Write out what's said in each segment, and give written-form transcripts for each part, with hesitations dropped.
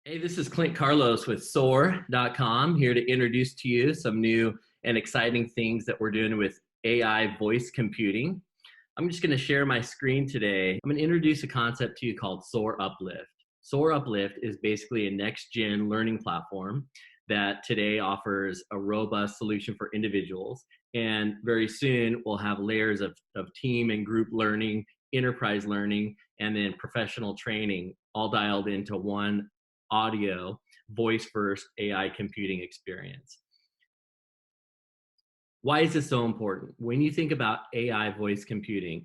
Hey, this is Clint Carlos with Soar.com, here to introduce to you some new and exciting things that we're doing with AI voice computing. I'm just going to share my screen today. I'm going to introduce a concept to you called Soar Uplift. Soar Uplift is basically a next-gen learning platform that today offers a robust solution for individuals. And very soon, we'll have layers of team and group learning, enterprise learning, and then professional training all dialed into one audio, voice first AI computing experience. Why is this so important? When you think about AI voice computing,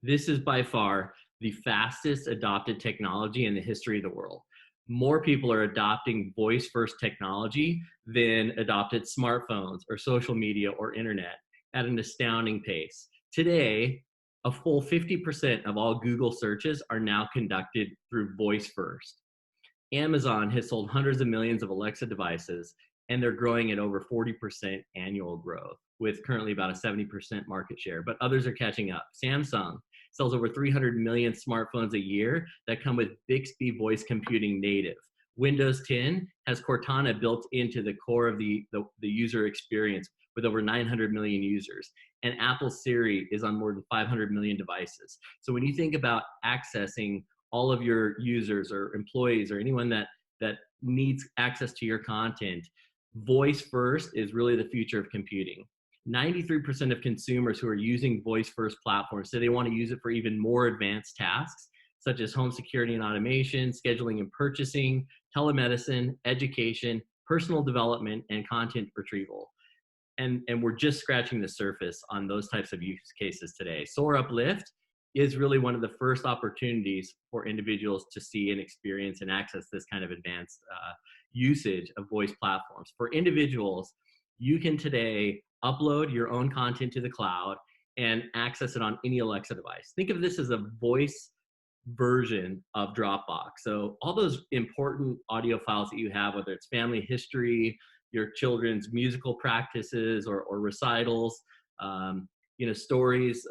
this is by far the fastest adopted technology in the history of the world. More people are adopting voice first technology than adopted smartphones or social media or internet at an astounding pace. Today, a full 50% of all Google searches are now conducted through voice first. Amazon has sold hundreds of millions of Alexa devices, and they're growing at over 40% annual growth, with currently about a 70% market share, but others are catching up. Samsung sells over 300 million smartphones a year that come with Bixby voice computing native. Windows 10 has Cortana built into the core of the user experience with over 900 million users. And Apple Siri is on more than 500 million devices. So when you think about accessing all of your users or employees or anyone that needs access to your content, voice first is really the future of computing. 93% of consumers who are using voice first platforms say they want to use it for even more advanced tasks, such as home security and automation, scheduling and purchasing, telemedicine, education, personal development, and content retrieval. And we're just scratching the surface on those types of use cases today. Soar Uplift is really one of the first opportunities for individuals to see and experience and access this kind of advanced usage of voice platforms. For individuals, you can today upload your own content to the cloud and access it on any Alexa device. Think of this as a voice version of Dropbox. So all those important audio files that you have, whether it's family history, your children's musical practices or recitals, stories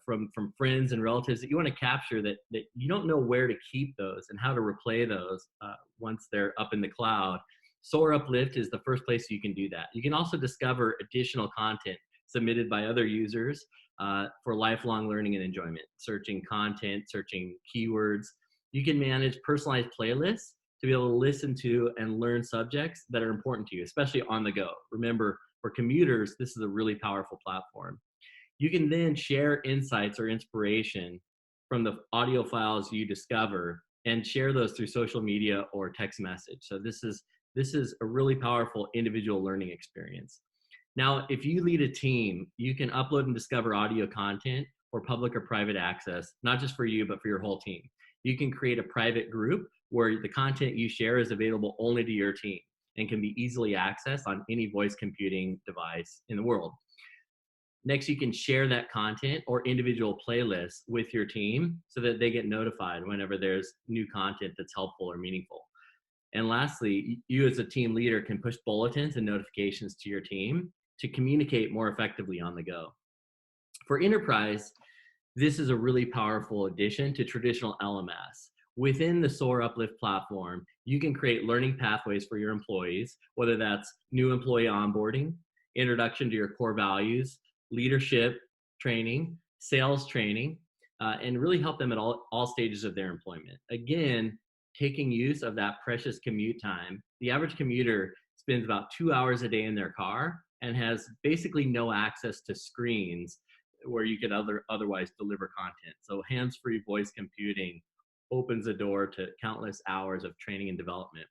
from friends and relatives that you want to capture that you don't know where to keep those and how to replay those once they're up in the cloud. Soar Uplift is the first place you can do that. You can also discover additional content submitted by other users for lifelong learning and enjoyment, searching content, searching keywords. You can manage personalized playlists to be able to listen to and learn subjects that are important to you, especially on the go. Remember, for commuters, this is a really powerful platform. You can then share insights or inspiration from the audio files you discover and share those through social media or text message. So this is a really powerful individual learning experience. Now, if you lead a team, you can upload and discover audio content for public or private access, not just for you, but for your whole team. You can create a private group where the content you share is available only to your team and can be easily accessed on any voice computing device in the world. Next, you can share that content or individual playlists with your team so that they get notified whenever there's new content that's helpful or meaningful. And lastly, you as a team leader can push bulletins and notifications to your team to communicate more effectively on the go. For enterprise, this is a really powerful addition to traditional LMS. Within the Soar Uplift platform, you can create learning pathways for your employees, whether that's new employee onboarding, introduction to your core values, leadership training, sales training, and really help them at all stages of their employment. Again, taking use of that precious commute time. The average commuter spends about 2 hours a day in their car and has basically no access to screens where you could otherwise deliver content. So hands-free voice computing opens the door to countless hours of training and development.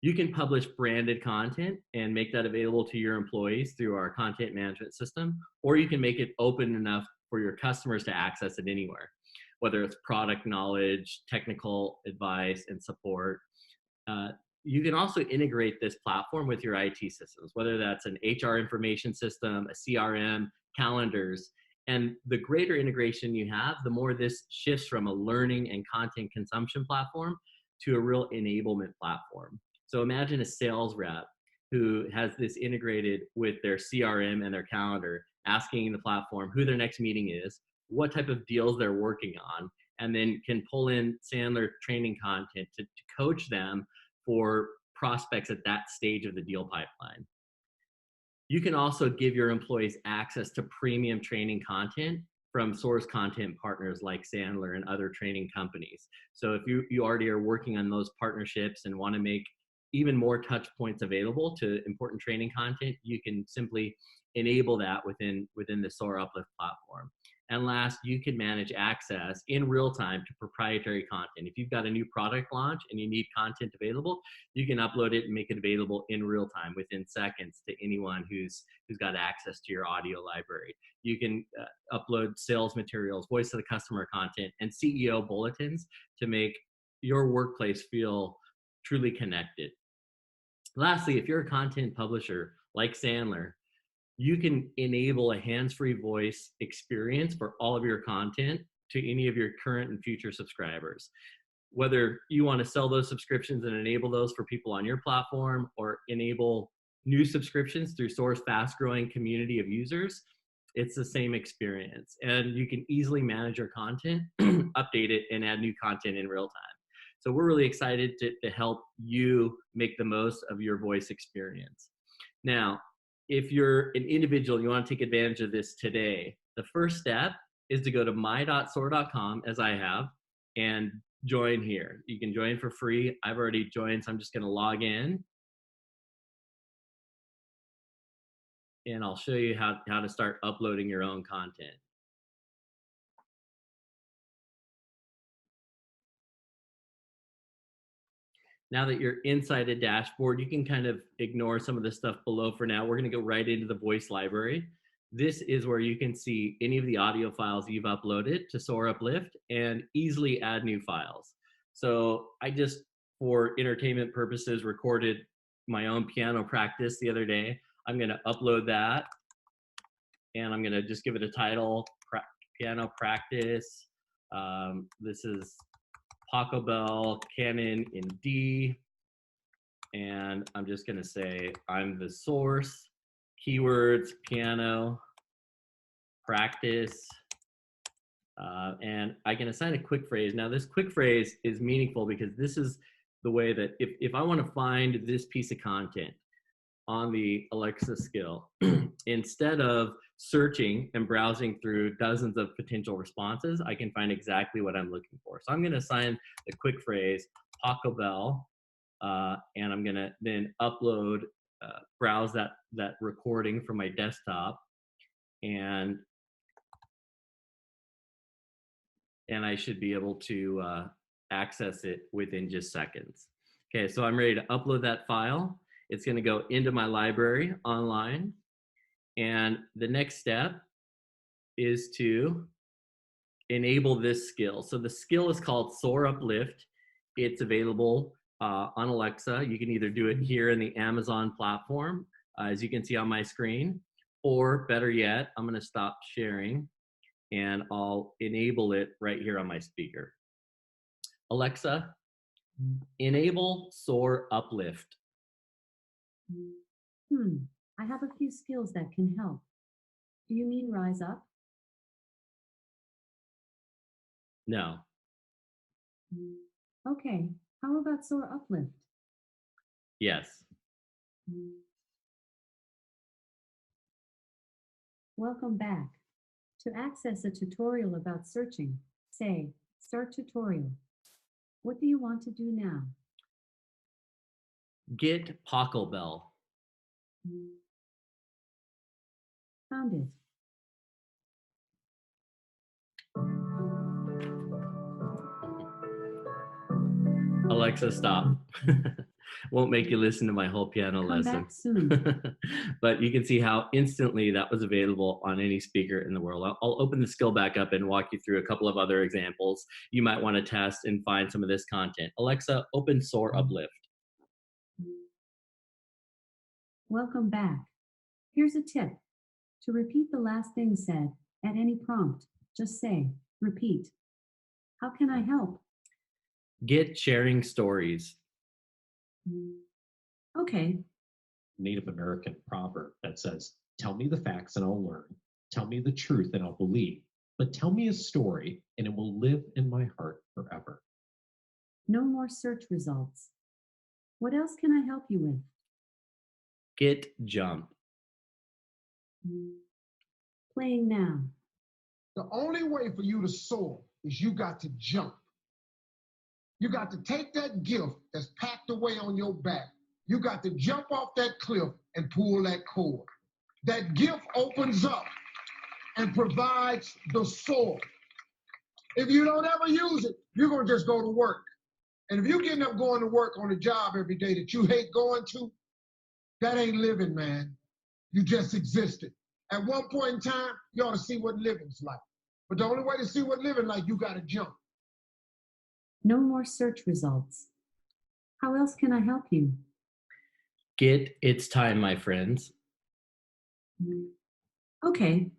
You can publish branded content and make that available to your employees through our content management system, or you can make it open enough for your customers to access it anywhere, whether it's product knowledge, technical advice, and support. You can also integrate this platform with your IT systems, whether that's an HR information system, a CRM, calendars. And the greater integration you have, the more this shifts from a learning and content consumption platform to a real enablement platform. So imagine a sales rep who has this integrated with their CRM and their calendar, asking the platform who their next meeting is, what type of deals they're working on, and then can pull in Sandler training content to coach them for prospects at that stage of the deal pipeline. You can also give your employees access to premium training content from source content partners like Sandler and other training companies. So if you already are working on those partnerships and want to make even more touch points available to important training content, you can simply enable that within the Soar Uplift platform. And last, you can manage access in real time to proprietary content. If you've got a new product launch and you need content available, you can upload it and make it available in real time within seconds to anyone who's got access to your audio library. You can upload sales materials, voice of the customer content, and CEO bulletins to make your workplace feel truly connected. Lastly, if you're a content publisher like Sandler, you can enable a hands-free voice experience for all of your content to any of your current and future subscribers. Whether you want to sell those subscriptions and enable those for people on your platform, or enable new subscriptions through Soar's fast-growing community of users, it's the same experience. And you can easily manage your content, update it, and add new content in real time. So we're really excited to help you make the most of your voice experience. Now, if you're an individual, you want to take advantage of this today, the first step is to go to my.soar.com, as I have, and join here. You can join for free. I've already joined, so I'm just going to log in. And I'll show you how to start uploading your own content. Now that you're inside a dashboard, you can kind of ignore some of the stuff below for now. We're going to go right into the voice library. This is where you can see any of the audio files you've uploaded to Soar Uplift and easily add new files. So I just, for entertainment purposes, recorded my own piano practice the other day. I'm going to upload that, and I'm going to just give it a title, piano practice. This is Paco Bell, Canon in D, and I'm just going to say I'm the source, keywords, piano, practice, and I can assign a quick phrase. Now this quick phrase is meaningful because this is the way that if I want to find this piece of content on the Alexa skill, instead of searching and browsing through dozens of potential responses, I can find exactly what I'm looking for. So I'm going to assign the quick phrase Paco Bell, and I'm going to then upload, browse that recording from my desktop, and I should be able to access it within just seconds. Okay, so I'm ready to upload that file. It's going to go into my library online. And the next step is to enable this skill. So the skill is called Soar Uplift. It's available on Alexa. You can either do it here in the Amazon platform, as you can see on my screen, or better yet, I'm going to stop sharing and I'll enable it right here on my speaker. Alexa, enable Soar Uplift. I have a few skills that can help. Do you mean Rise Up? No. Okay, how about Soar Uplift? Yes. Welcome back. To access a tutorial about searching, say, Start Tutorial. What do you want to do now? Get Paco Bell. Found it. Alexa, stop. Won't make you listen to my whole piano lesson. Come back soon. But you can see how instantly that was available on any speaker in the world. I'll open the skill back up and walk you through a couple of other examples you might want to test and find some of this content. Alexa, open Soar Uplift. Welcome back. Here's a tip. To repeat the last thing said at any prompt, just say, repeat. How can I help? Get sharing stories. Okay. Native American proverb that says, tell me the facts and I'll learn. Tell me the truth and I'll believe. But tell me a story and it will live in my heart forever. No more search results. What else can I help you with? Get jump. Playing now. The only way for you to soar is you got to jump. You got to take that gift that's packed away on your back. You got to jump off that cliff and pull that cord. That gift opens up and provides the soar. If you don't ever use it, you're going to just go to work. And if you're getting up going to work on a job every day that you hate going to, that ain't living, man. You just existed. At one point in time, you ought to see what living's like. But the only way to see what living like, you got to jump. No more search results. How else can I help you? Get it's time, my friends. Okay.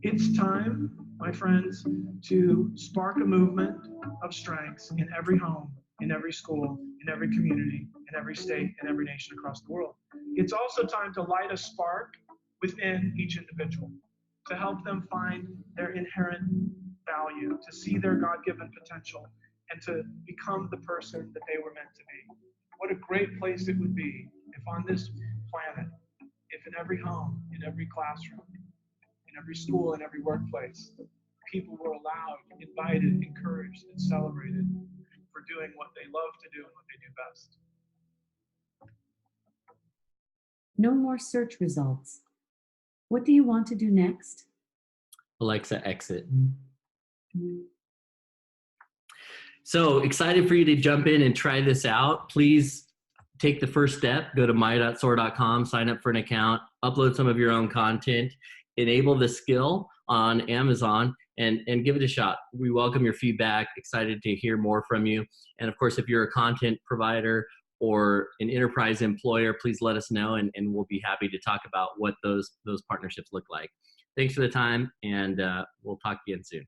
It's time, my friends, to spark a movement of strengths in every home, in every school, in every community, in every state, in every nation across the world. It's also time to light a spark within each individual, to help them find their inherent value, to see their God-given potential, and to become the person that they were meant to be. What a great place it would be if on this planet, if in every home, in every classroom, in every school, in every workplace, people were allowed, invited, encouraged, and celebrated for doing what they love to do and what they do best. No more search results. What do you want to do next? Alexa, exit. So excited for you to jump in and try this out. Please take the first step. Go to my.soar.com, sign up for an account, upload some of your own content, enable the skill on Amazon, and give it a shot. We welcome your feedback. Excited to hear more from you. And of course, if you're a content provider or an enterprise employer, please let us know, and we'll be happy to talk about what those partnerships look like. Thanks for the time, and we'll talk again soon.